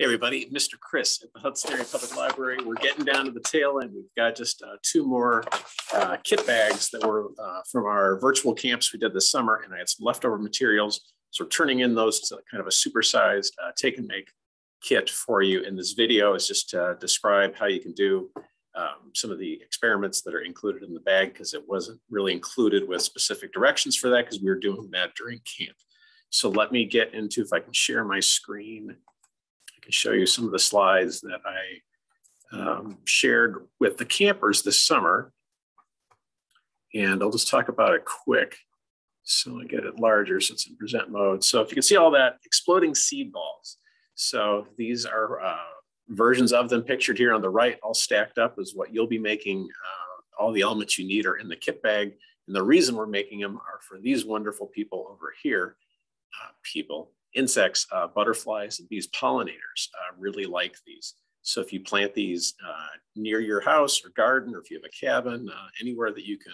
Hey everybody, Mr. Chris at the Hudson Area Public Library. We're getting down to the tail end. We've got just two more kit bags that were from our virtual camps we did this summer, and I had some leftover materials. So we're turning in those to kind of a supersized take and make kit for you. In this video is just to describe how you can do some of the experiments that are included in the bag, because it wasn't really included with specific directions for that because we were doing that during camp. So let me get into, if I can share my screen, I can show you some of the slides that I shared with the campers this summer. And I'll just talk about it quick. So I get it larger so it's in present mode. So if you can see all that, exploding seed balls. So these are versions of them pictured here on the right, all stacked up is what you'll be making. All the elements you need are in the kit bag. And the reason we're making them are for these wonderful people over here. Insects, butterflies, and bees, pollinators really like these. So if you plant these near your house or garden, or if you have a cabin, anywhere that you can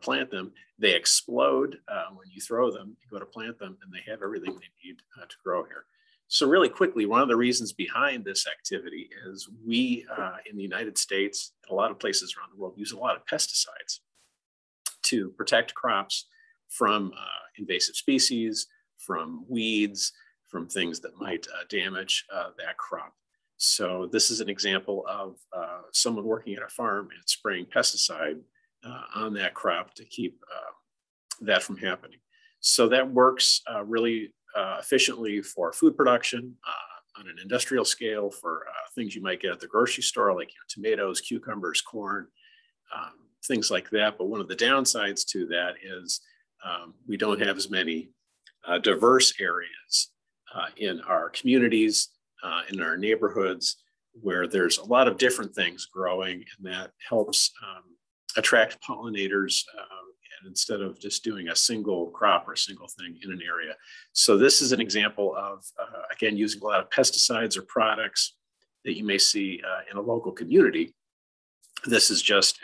plant them, they explode when you throw them. You go to plant them and they have everything they need to grow here. So really quickly, one of the reasons behind this activity is we in the United States, and a lot of places around the world, use a lot of pesticides to protect crops from invasive species, from weeds, from things that might damage that crop. So this is an example of someone working at a farm and spraying pesticide on that crop to keep that from happening. So that works really efficiently for food production on an industrial scale, for things you might get at the grocery store, like tomatoes, cucumbers, corn, things like that. But one of the downsides to that is we don't have as many diverse areas in our communities, in our neighborhoods, where there's a lot of different things growing, and that helps attract pollinators, and instead of just doing a single crop or a single thing in an area. So this is an example of, again, using a lot of pesticides or products that you may see in a local community. This is just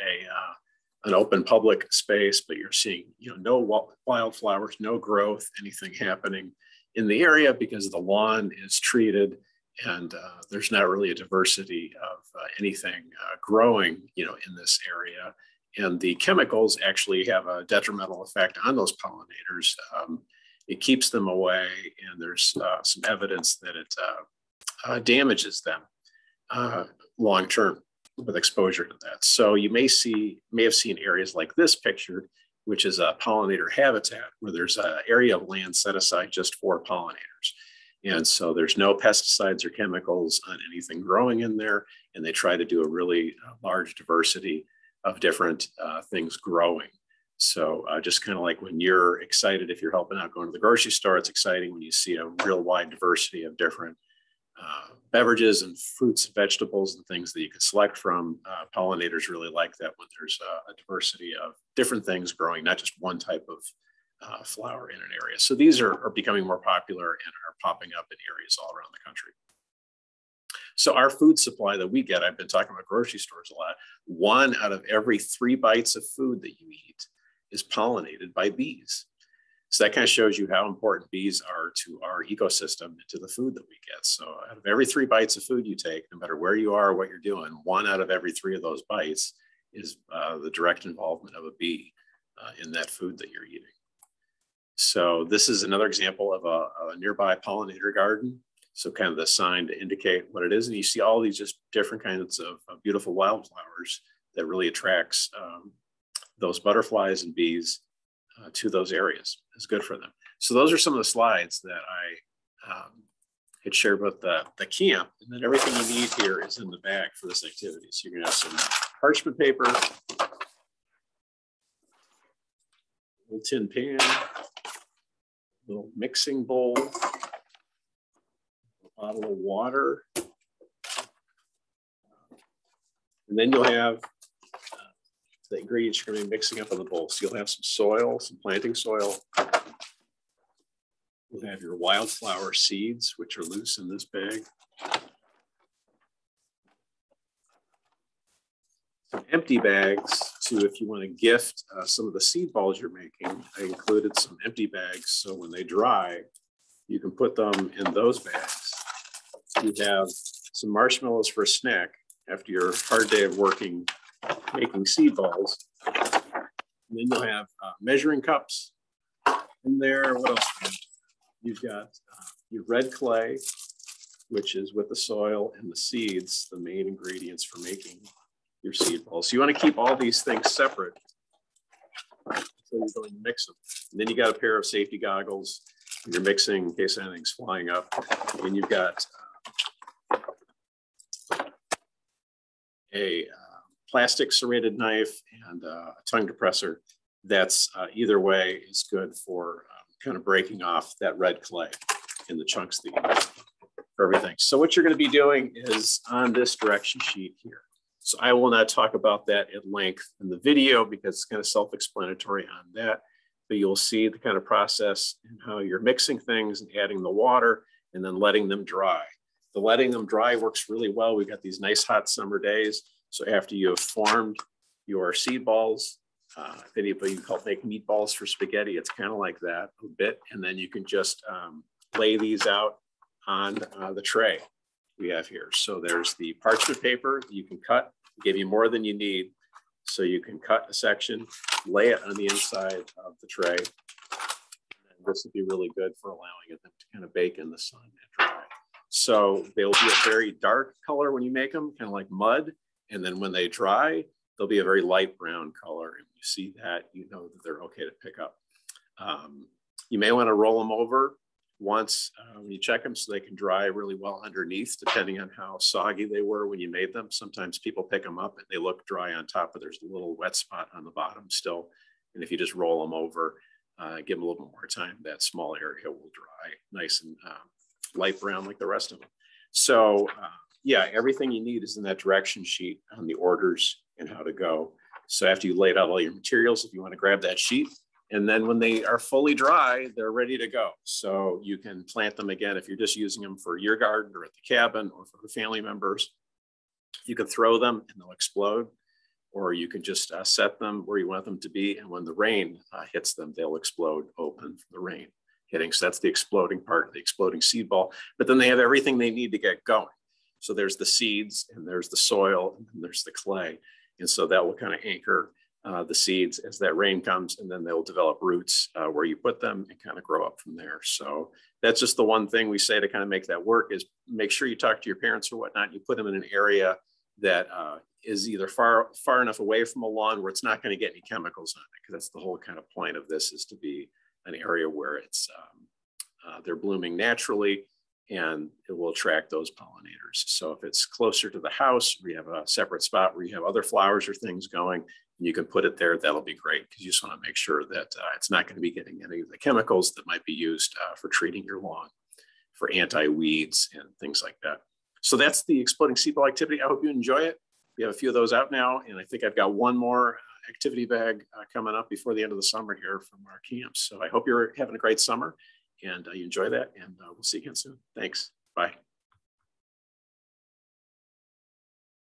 an open public space, but you're seeing no wildflowers, no growth, anything happening in the area because the lawn is treated, and there's not really a diversity of anything growing in this area. And the chemicals actually have a detrimental effect on those pollinators. It keeps them away, and there's some evidence that it damages them long term with exposure to that. So you may have seen areas like this picture, which is a pollinator habitat, where there's an area of land set aside just for pollinators. And so there's no pesticides or chemicals on anything growing in there. And they try to do a really large diversity of different things growing. So just kind of like when you're excited, if you're helping out going to the grocery store, it's exciting when you see a real wide diversity of different beverages and fruits and vegetables and things that you can select from. Pollinators really like that when there's a diversity of different things growing, not just one type of flower in an area. So these are becoming more popular and are popping up in areas all around the country. So our food supply that we get, I've been talking about grocery stores a lot, 1 out of every 3 bites of food that you eat is pollinated by bees. So that kind of shows you how important bees are to our ecosystem and to the food that we get. So out of every 3 bites of food you take, no matter where you are or what you're doing, 1 out of every 3 of those bites is the direct involvement of a bee in that food that you're eating. So this is another example of a nearby pollinator garden. So kind of the sign to indicate what it is. And you see all these just different kinds of beautiful wildflowers that really attracts those butterflies and bees to those areas. It's good for them. So those are some of the slides that I had shared with the camp. And then everything you need here is in the bag for this activity. So you're gonna have some parchment paper, a little tin pan, a little mixing bowl, a bottle of water, and then you'll have the ingredients you're going to be mixing up in the bowl. So you'll have some soil, some planting soil. You'll have your wildflower seeds, which are loose in this bag. Some empty bags to, if you want to gift some of the seed balls you're making. I included some empty bags, so when they dry, you can put them in those bags. you have some marshmallows for a snack after your hard day of working, making seed balls. And then you'll have measuring cups in there. What else? You've got your red clay, which is with the soil and the seeds, the main ingredients for making your seed balls. So you want to keep all these things separate until you're going to mix them. And then you got a pair of safety goggles when you're mixing in case anything's flying up. And you've got a plastic serrated knife and a tongue depressor. That's either way is good for kind of breaking off that red clay in the chunks that you need for everything. So what you're going to be doing is on this direction sheet here. So I will not talk about that at length in the video because it's kind of self-explanatory on that, but you'll see the kind of process and how you're mixing things and adding the water and then letting them dry. The letting them dry works really well. We've got these nice hot summer days. So after you have formed your seed balls, if anybody call make meatballs for spaghetti, it's kind of like that a bit. And then you can just lay these out on the tray we have here. So there's the parchment paper you can cut, give you more than you need. So you can cut a section, lay it on the inside of the tray. And this would be really good for allowing it to kind of bake in the sun and dry. So they'll be a very dark color when you make them, kind of like mud. And then when they dry, they'll be a very light brown color. And you see that, you know that they're okay to pick up. You may want to roll them over once when you check them so they can dry really well underneath, depending on how soggy they were when you made them. Sometimes people pick them up and they look dry on top, but there's a little wet spot on the bottom still. And if you just roll them over, give them a little bit more time, that small area will dry nice and light brown like the rest of them. So yeah, everything you need is in that direction sheet on the orders and how to go. So after you laid out all your materials, if you want to grab that sheet, and then when they are fully dry, they're ready to go. So you can plant them again if you're just using them for your garden or at the cabin or for family members. You can throw them and they'll explode, or you can just set them where you want them to be. And when the rain hits them, they'll explode open from the rain hitting. So that's the exploding part of the exploding seed ball. But then they have everything they need to get going. So there's the seeds and there's the soil and then there's the clay. And so that will kind of anchor the seeds as that rain comes, and then they'll develop roots where you put them and kind of grow up from there. So that's just the one thing we say to kind of make that work is make sure you talk to your parents or whatnot. You put them in an area that is either far enough away from a lawn where it's not going to get any chemicals on it, because that's the whole kind of point of this, is to be an area where it's they're blooming naturally and it will attract those pollinators. So if it's closer to the house, we have a separate spot where you have other flowers or things going, and you can put it there, that'll be great, because you just want to make sure that it's not going to be getting any of the chemicals that might be used for treating your lawn, for anti-weeds and things like that. So that's the exploding seed ball activity. I hope you enjoy it. We have a few of those out now, and I think I've got one more activity bag coming up before the end of the summer here from our camps. So I hope you're having a great summer and you enjoy that, and we'll see you again soon. Thanks. Bye.